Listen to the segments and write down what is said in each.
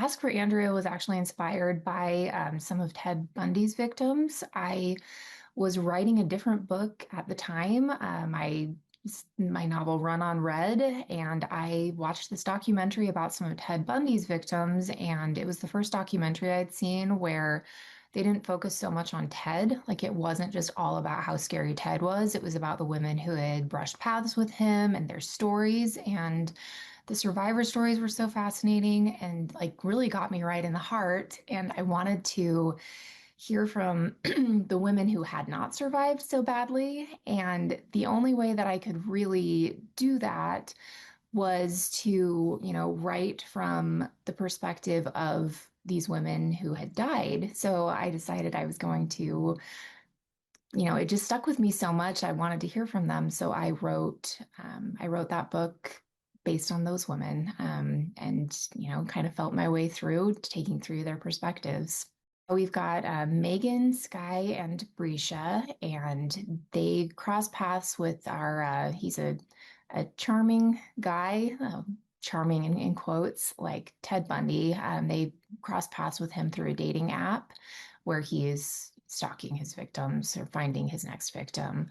Ask for Andrea was actually inspired by some of Ted Bundy's victims. I was writing a different book at the time. My novel Run on Red, and I watched this documentary about some of Ted Bundy's victims, and it was the first documentary I'd seen where they didn't focus so much on Ted. Like it wasn't just all about how scary Ted was. It was about the women who had brushed paths with him and their stories. And the survivor stories were so fascinating and like really got me right in the heart. And I wanted to hear from the women who had not survived so badly. And the only way that I could really do that was to, write from the perspective of these women who had died. So I decided I was going to, it just stuck with me so much. I wanted to hear from them. So I wrote that book based on those women, and, kind of felt my way through taking through their perspectives. We've got Megan, Sky, and Brescia, and they cross paths with he's a charming guy, charming in quotes, like Ted Bundy. They cross paths with him through a dating app where he is stalking his victims or finding his next victim.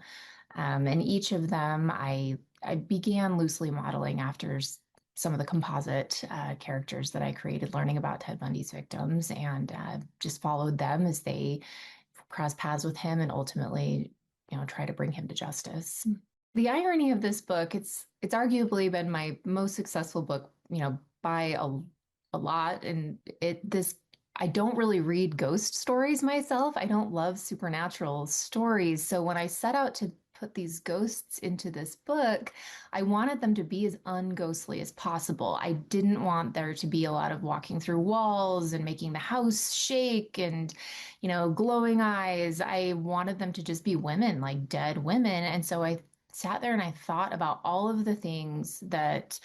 And each of them I began loosely modeling after some of the composite characters that I created, learning about Ted Bundy's victims, and just followed them as they cross paths with him and ultimately, try to bring him to justice. The irony of this book, it's arguably been my most successful book, by a lot. And I don't really read ghost stories myself. I don't love supernatural stories. So when I set out to put these ghosts into this book, I wanted them to be as unghostly as possible. I didn't want there to be a lot of walking through walls and making the house shake and, glowing eyes. I wanted them to just be women, like dead women. And so I sat there and I thought about all of the things that,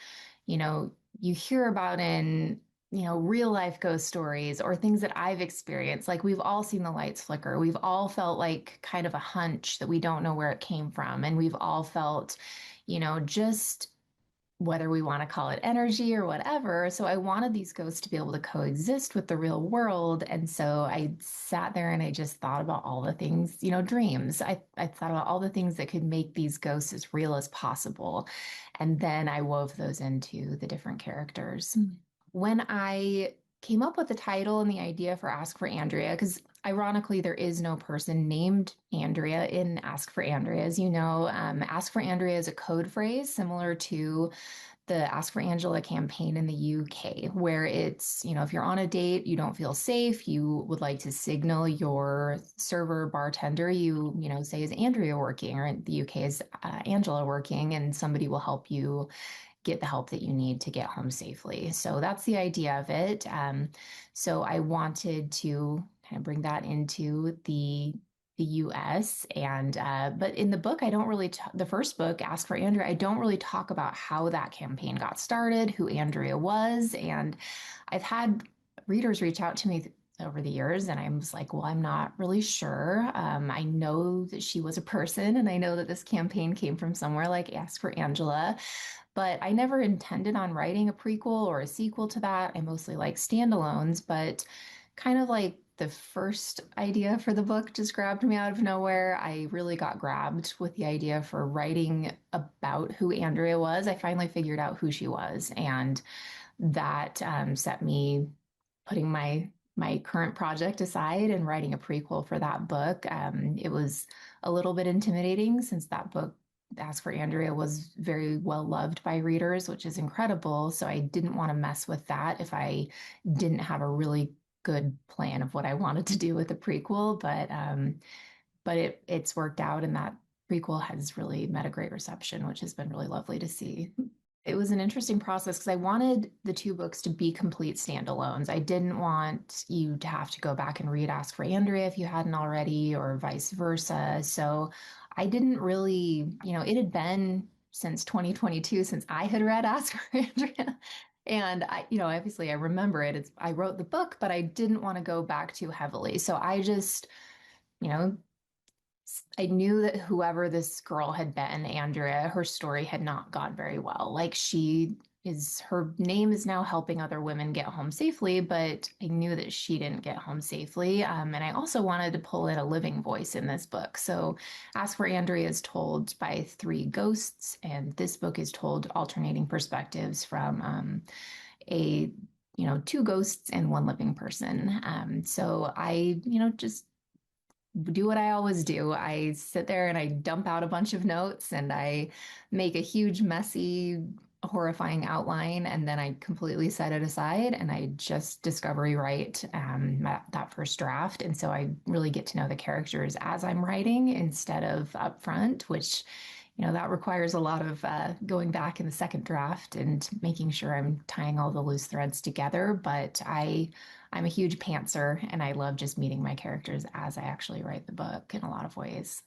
you hear about in real life ghost stories or things that I've experienced. Like we've all seen the lights flicker. We've all felt like kind of a hunch that we don't know where it came from. And we've all felt, just whether we want to call it energy or whatever. So I wanted these ghosts to be able to coexist with the real world. And so I sat there and I just thought about all the things, dreams. I thought about all the things that could make these ghosts as real as possible. And then I wove those into the different characters. When I came up with the title and the idea for Ask for Andrea, because ironically, there is no person named Andrea in Ask for Andrea. As you know, Ask for Andrea is a code phrase similar to the Ask for Angela campaign in the UK, where it's, if you're on a date, you don't feel safe, you would like to signal your server bartender, say, is Andrea working? Or in the UK, is Angela working? And somebody will help you get the help that you need to get home safely. So that's the idea of it. So I wanted to kind of bring that into the US. And but in the book, I don't really the first book, Ask for Andrea, I don't really talk about how that campaign got started, who Andrea was, and I've had readers reach out to me over the years, and I was like, well, I'm not really sure. I know that she was a person, and I know that this campaign came from somewhere like Ask for Angela, but I never intended on writing a prequel or a sequel to that. I mostly like standalones, but kind of like the first idea for the book just grabbed me out of nowhere. I really got grabbed with the idea for writing about who Andrea was. I finally figured out who she was, and that set me putting my current project aside and writing a prequel for that book. It was a little bit intimidating since that book, Ask for Andrea, was very well loved by readers, which is incredible. So I didn't want to mess with that if I didn't have a really good plan of what I wanted to do with the prequel. But it's worked out, and that prequel has really met a great reception, which has been really lovely to see. It was an interesting process because I wanted the two books to be complete standalones. I didn't want you to have to go back and read Ask for Andrea if you hadn't already, or vice versa. So I didn't really, it had been since 2022 since I had read Ask for Andrea. And obviously I remember it. I wrote the book, but I didn't want to go back too heavily. So I just, you know, I knew that whoever this girl had been, Andrea, her story had not gone very well. Like she is her name is now helping other women get home safely, but I knew that she didn't get home safely. And I also wanted to pull in a living voice in this book. So Ask Where Andrea is told by three ghosts, and this book is told alternating perspectives from a two ghosts and one living person. So I just do what I always do. I sit there and I dump out a bunch of notes and I make a huge, messy, horrifying outline, and then I completely set it aside and I just discovery write that first draft. And so I really get to know the characters as I'm writing instead of up front, which that requires a lot of going back in the second draft and making sure I'm tying all the loose threads together. But I'm a huge pantser and I love just meeting my characters as I actually write the book in a lot of ways.